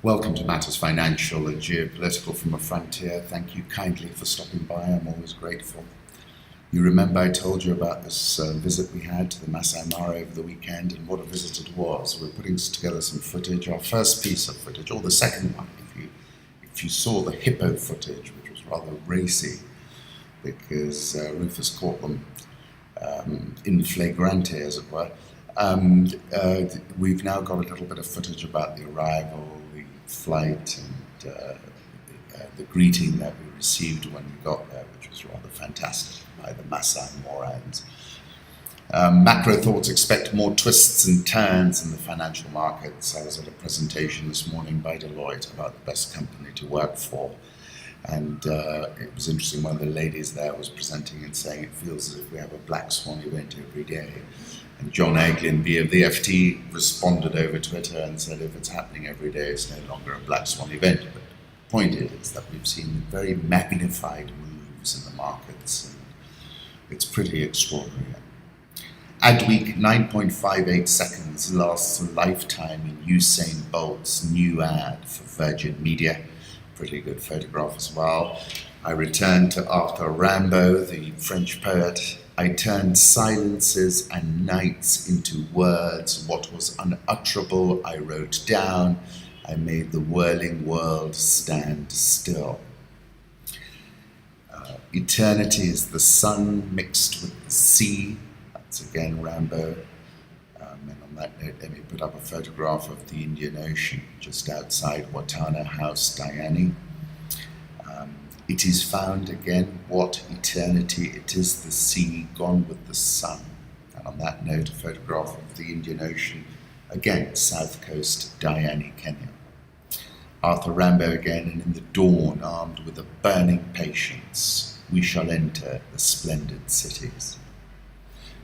Welcome to Matters Financial and Geopolitical from a Frontier. Thank you kindly for stopping by. I'm always grateful. You remember I told you about this visit we had to the Masai Mara over the weekend, and what a visit it was. We're putting together some footage, our first piece of footage, or the second one. If you saw the hippo footage, which was rather racy, because Rufus caught them in flagrante, as it were. We've now got a little bit of footage about the arrival, the flight, and the greeting that we received when we got there, which was rather fantastic, by the Masai Morans. Macro thoughts expect more twists and turns in the financial markets. I was at a presentation this morning by Deloitte about the best company to work for. And it was interesting, one of the ladies there was presenting and saying it feels as if we have a black swan event every day. And John Eglinby of the FT responded over Twitter and said if it's happening every day, it's no longer a black swan event. But the point is that we've seen very magnified moves in the markets, and it's pretty extraordinary. Adweek 9.58 seconds lasts a lifetime in Usain Bolt's new ad for Virgin Media. Pretty good photograph as well. I returned to Arthur Rimbaud, the French poet. I turned silences and nights into words. What was unutterable I wrote down. I made the whirling world stand still. Eternity is the sun mixed with the sea. That's again Rimbaud. And on that note, let me put up a photograph of the Indian Ocean just outside Watana House, Diani. It is found again, what eternity, it is the sea gone with the sun. And on that note, a photograph of the Indian Ocean, again, south coast, Diani, Kenya. Arthur Rimbaud again, and in the dawn, armed with a burning patience, we shall enter the splendid cities.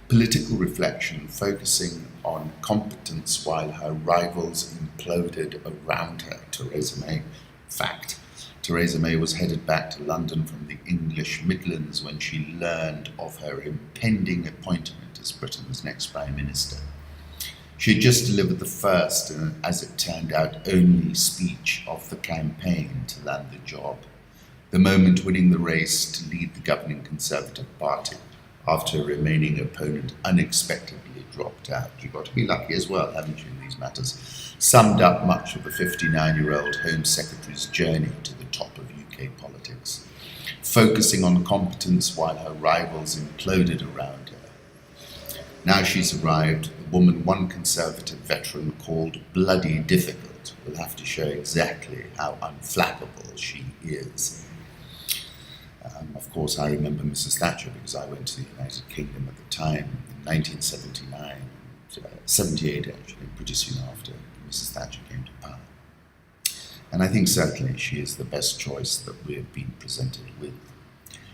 Political reflection focusing on competence while her rivals imploded around her. Theresa May. Fact, Theresa May was headed back to London from the English Midlands when she learned of her impending appointment as Britain's next Prime Minister. She had just delivered the first, and as it turned out, only speech of the campaign to land the job, the moment winning the race to lead the governing Conservative Party after a remaining opponent unexpectedly dropped out. You've got to be lucky as well, haven't you, in these matters? Summed up much of the 59-year-old Home Secretary's journey to the top of UK politics, focusing on competence while her rivals imploded around her. Now she's arrived, the woman one Conservative veteran called bloody difficult will have to show exactly how unflappable she is. Of course, I remember Mrs. Thatcher because I went to the United Kingdom at the time, in 1979, 78 actually, pretty soon after Mrs. Thatcher came to power. And I think certainly she is the best choice that we have been presented with.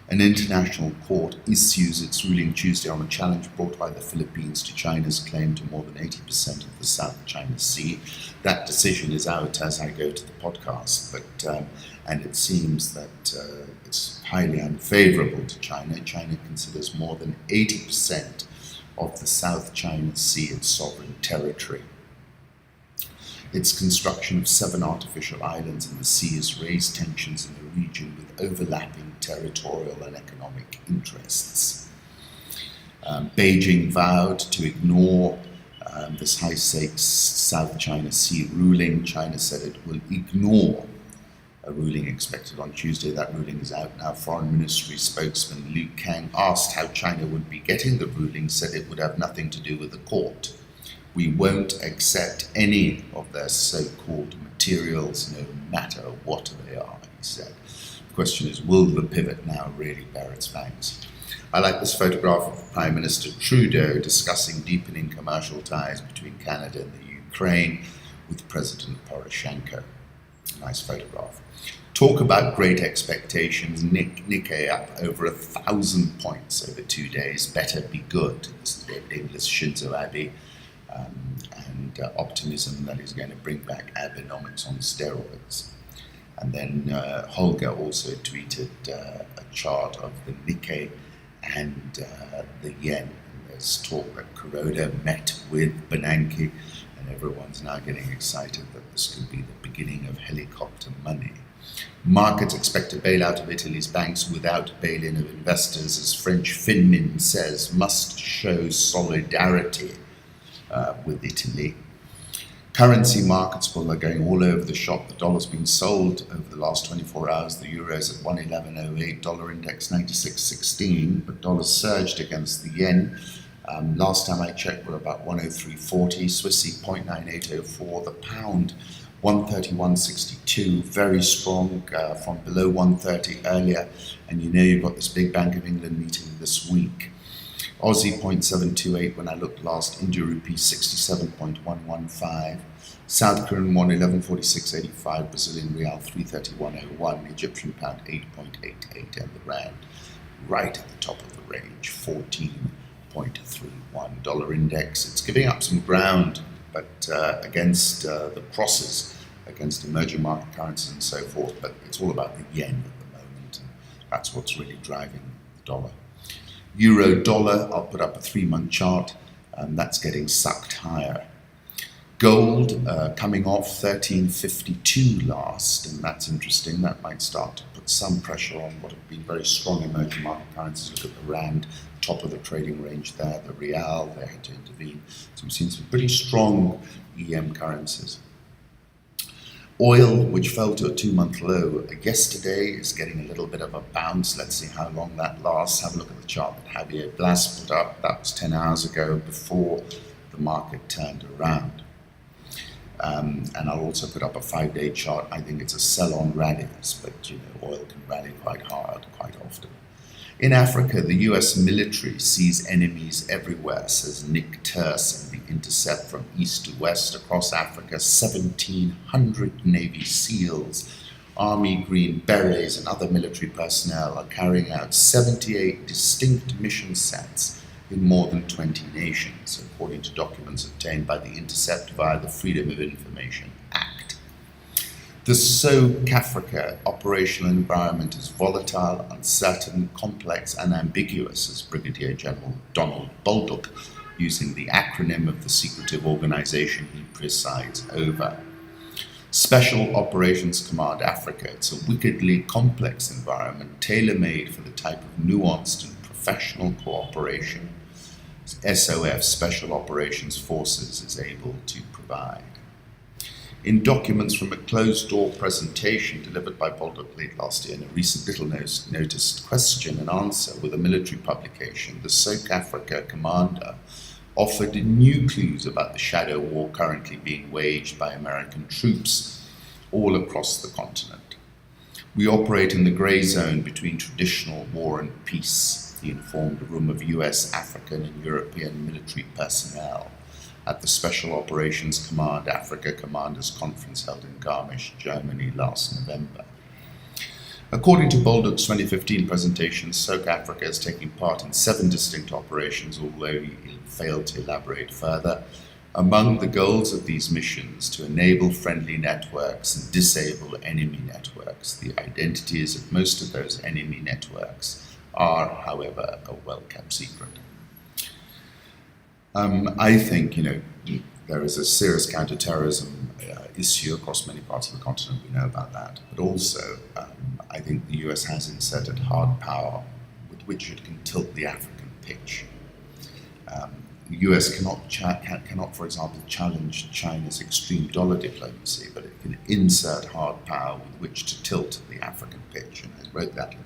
An international court issues its ruling Tuesday on a challenge brought by the Philippines to China's claim to more than 80% of the South China Sea. That decision is out as I go to the podcast, and it seems that it's highly unfavorable to China. China considers more than 80% of the South China Sea its sovereign territory. Its construction of 7 artificial islands in the sea has raised tensions in the region with overlapping territorial and economic interests. Beijing vowed to ignore this high-stakes South China Sea ruling. China said it will ignore a ruling expected on Tuesday. That ruling is out now. Foreign Ministry spokesman Liu Kang, asked how China would be getting the ruling, said it would have nothing to do with the court. We won't accept any of their so-called materials, no matter what they are, he said. The question is, will the pivot now really bear its fangs? I like this photograph of Prime Minister Trudeau discussing deepening commercial ties between Canada and the Ukraine with President Poroshenko. Nice photograph. Talk about great expectations. Nikkei up over 1,000 points over 2 days. Better be good. This is David Inglis, Shinzo Abe. And optimism that is going to bring back Abenomics on steroids. And then Holger also tweeted a chart of the Nikkei and the yen. And there's talk that Kuroda met with Bernanke, and everyone's now getting excited that this could be the beginning of of money. Markets expect a bailout of Italy's banks without bail-in of investors, as French Finmin says, must show solidarity with Italy. Currency markets, well, are going all over the shop. The dollar's been sold over the last 24 hours. The euro's at 111.08, dollar index 96.16, but dollars surged against the yen. Last time I checked, we're about 103.40, Swissy 0.9804, the pound 131.62, very strong from below 130 earlier, and you know you've got this big Bank of England meeting this week. Aussie 0.728 when I looked last, India rupee 67.115, South Korean won 1146.85, Brazilian real 331.01, Egyptian pound 8.88, and the rand right at the top of the range, 14.31. Dollar index, it's giving up some ground, but against the crosses, against emerging market currencies and so forth, but it's all about the yen at the moment, and that's what's really driving the dollar. Euro dollar, I'll put up a 3-month chart, and that's getting sucked higher. Gold coming off 1352 last, and that's interesting. That might start to put some pressure on what have been very strong emerging market currencies. Look at the rand, top of the trading range there, the real, they had to intervene. So we've seen some pretty strong EM currencies. Oil, which fell to a 2-month low yesterday, is getting a little bit of a bounce. Let's see how long that lasts. Have a look at the chart that Javier Blas put up. That was 10 hours ago before the market turned around. And I'll also put up a 5-day chart. I think it's a sell-on rallies, but oil can rally quite hard quite often. In Africa, the US military sees enemies everywhere, says Nick Turse in The Intercept. From east to west across Africa, 1,700 Navy SEALs, Army Green Berets and other military personnel are carrying out 78 distinct mission sets in more than 20 nations, according to documents obtained by The Intercept via the Freedom of Information Act. The SOCAFRICA operational environment is volatile, uncertain, complex, and ambiguous, as Brigadier General Donald Bolduc, using the acronym of the secretive organization he presides over. Special Operations Command Africa, it's a wickedly complex environment, tailor-made for the type of nuanced and professional cooperation SOF, Special Operations Forces, is able to provide. In documents from a closed-door presentation delivered by Bolduc late last year in a recent little noticed question and answer with a military publication, the SOCAFRICA commander offered new clues about the shadow war currently being waged by American troops all across the continent. We operate in the grey zone between traditional war and peace, he informed a room of US, African, and European military personnel at the Special Operations Command Africa Commanders Conference held in Garmisch, Germany last November. According to Bolduc's 2015 presentation, SOCAFRICA is taking part in 7 distinct operations, although he failed to elaborate further. Among the goals of these missions, to enable friendly networks and disable enemy networks. The identities of most of those enemy networks are, however, a well-kept secret. I think, there is a serious counterterrorism issue across many parts of the continent. We know about that. But also, I think the US has inserted hard power with which it can tilt the African pitch. The US cannot, for example, challenge China's extreme dollar diplomacy, but it can insert hard power with which to tilt the African pitch. And I wrote that in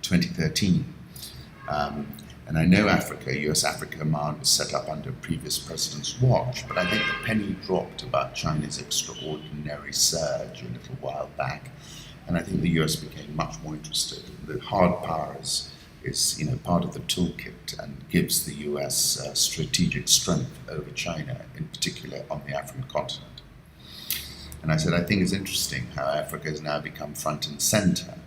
2013. And I know US Africa Command was set up under a previous president's watch, but I think the penny dropped about China's extraordinary surge a little while back, and I think the US became much more interested. The hard power is part of the toolkit and gives the US strategic strength over China, in particular on the African continent. And I said, I think it's interesting how Africa has now become front and center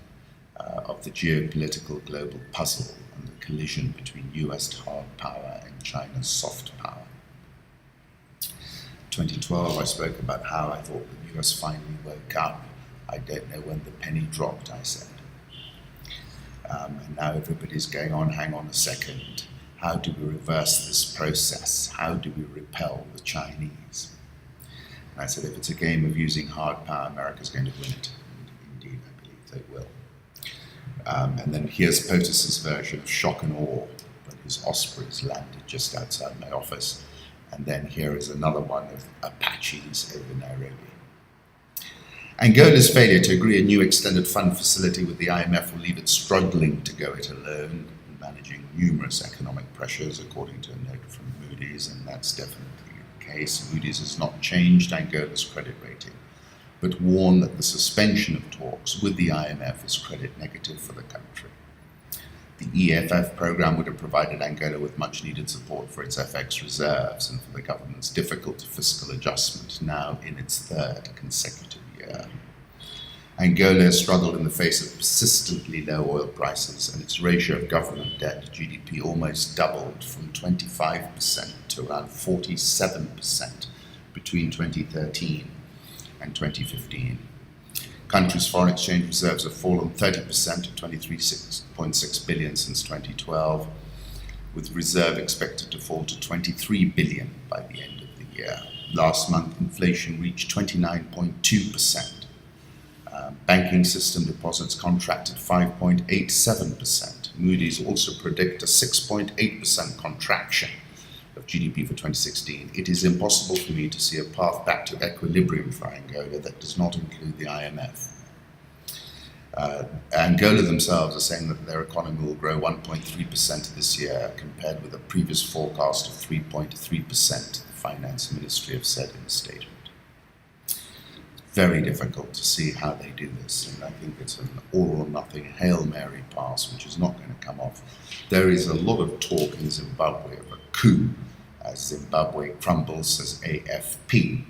of the geopolitical global puzzle and the collision between US hard power and China's soft power. 2012, I spoke about how I thought the US finally woke up. I don't know when the penny dropped, I said. And now everybody's going on, hang on a second. How do we reverse this process? How do we repel the Chinese? And I said, if it's a game of using hard power, America's going to win it. they will. And then here's POTUS's version of shock and awe when his Ospreys landed just outside my office. And then here is another one of Apaches over Nairobi. Angola's failure to agree a new extended fund facility with the IMF will leave it struggling to go it alone, managing numerous economic pressures, according to a note from Moody's, and that's definitely the case. Moody's has not changed Angola's credit rating, but warned that the suspension of talks with the IMF is credit negative for the country. The EFF program would have provided Angola with much needed support for its FX reserves and for the government's difficult fiscal adjustment, now in its third consecutive year. Angola has struggled in the face of persistently low oil prices, and its ratio of government debt to GDP almost doubled from 25% to around 47% between 2013 and 2015. Country's foreign exchange reserves have fallen 30% to 23.6 billion since 2012, with reserve expected to fall to 23 billion by the end of the year. Last month, inflation reached 29.2%. Banking system deposits contracted 5.87%. Moody's also predict a 6.8% contraction of GDP for 2016. It is impossible for me to see a path back to equilibrium for Angola that does not include the IMF. Angola themselves are saying that their economy will grow 1.3% this year, compared with a previous forecast of 3.3%, the Finance Ministry have said in a statement. Very difficult to see how they do this, and I think it's an all or nothing Hail Mary pass, which is not going to come off. There is a lot of talk in Zimbabwe of a coup as Zimbabwe crumbles, says AFP.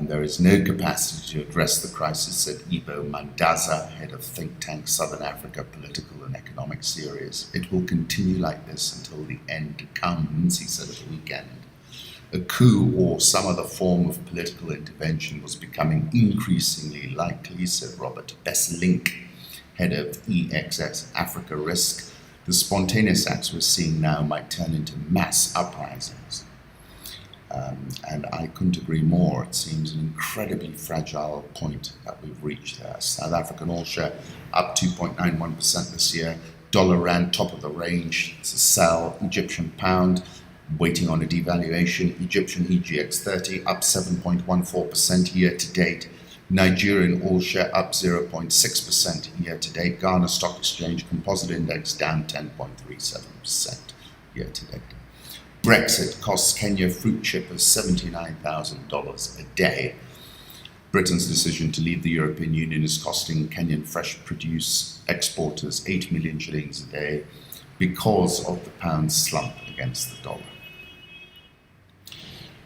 There is no capacity to address the crisis, said Ibo Mandaza, head of think tank Southern Africa Political and Economic Series. It will continue like this until the end comes, he said at the weekend. A coup or some other form of political intervention was becoming increasingly likely, said Robert Besselink, head of EXS Africa Risk. The spontaneous acts we're seeing now might turn into mass uprisings. And I couldn't agree more. It seems an incredibly fragile point that we've reached there. South African all share up 2.91% this year. Dollar rand top of the range. It's a sell. Egyptian pound waiting on a devaluation. Egyptian EGX 30 up 7.14% year to date. Nigerian all share up 0.6% year to date. Ghana Stock Exchange Composite Index down 10.37% year to date. Brexit costs Kenya fruit shippers $79,000 a day. Britain's decision to leave the European Union is costing Kenyan fresh produce exporters 8 million shillings a day because of the pound's slump against the dollar.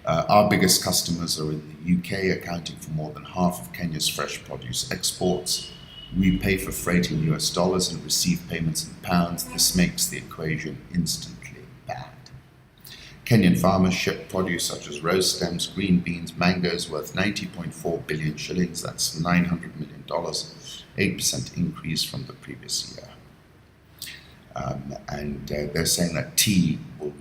Our biggest customers are in the UK, accounting for more than half of Kenya's fresh produce exports. We pay for freight in US dollars and receive payments in pounds. This makes the equation instantly bad. Kenyan farmers ship produce such as rose stems, green beans, mangoes worth 90.4 billion shillings, that's $900 million, 8% increase from the previous year. And they're saying that tea will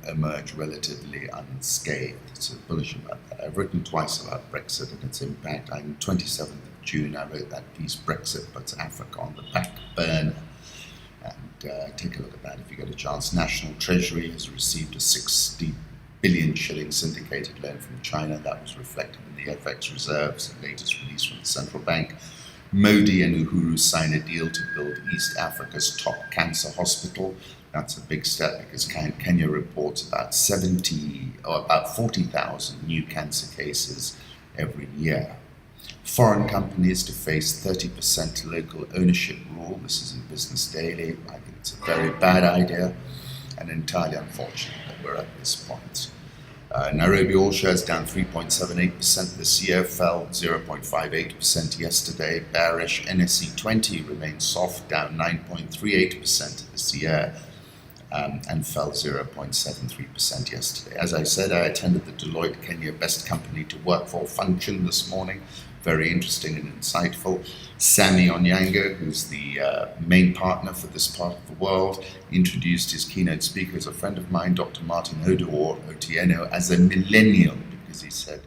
emerge relatively unscathed. So bullish about that. I've written twice about Brexit and its impact. On 27th of June, I wrote that piece, Brexit puts Africa on the back burner. And take a look at that if you get a chance. National Treasury has received a 60 billion shilling syndicated loan from China. That was reflected in the FX reserves, the latest release from the central bank. Modi and Uhuru signed a deal to build East Africa's top cancer hospital. That's a big step because Kenya reports about 40,000 new cancer cases every year. Foreign companies to face 30% local ownership rule. This is in Business Daily. I think it's a very bad idea and entirely unfortunate that we're at this point. Nairobi all shares down 3.78% this year, fell 0.58% yesterday. Bearish NSE 20 remains soft, down 9.38% this year, and fell 0.73% yesterday. As I said, I attended the Deloitte Kenya Best Company to Work For function this morning. Very interesting and insightful. Sammy Onyango, who's the main partner for this part of the world, introduced his keynote speaker as a friend of mine, Dr. Martin Otieno, as a millennial, because he said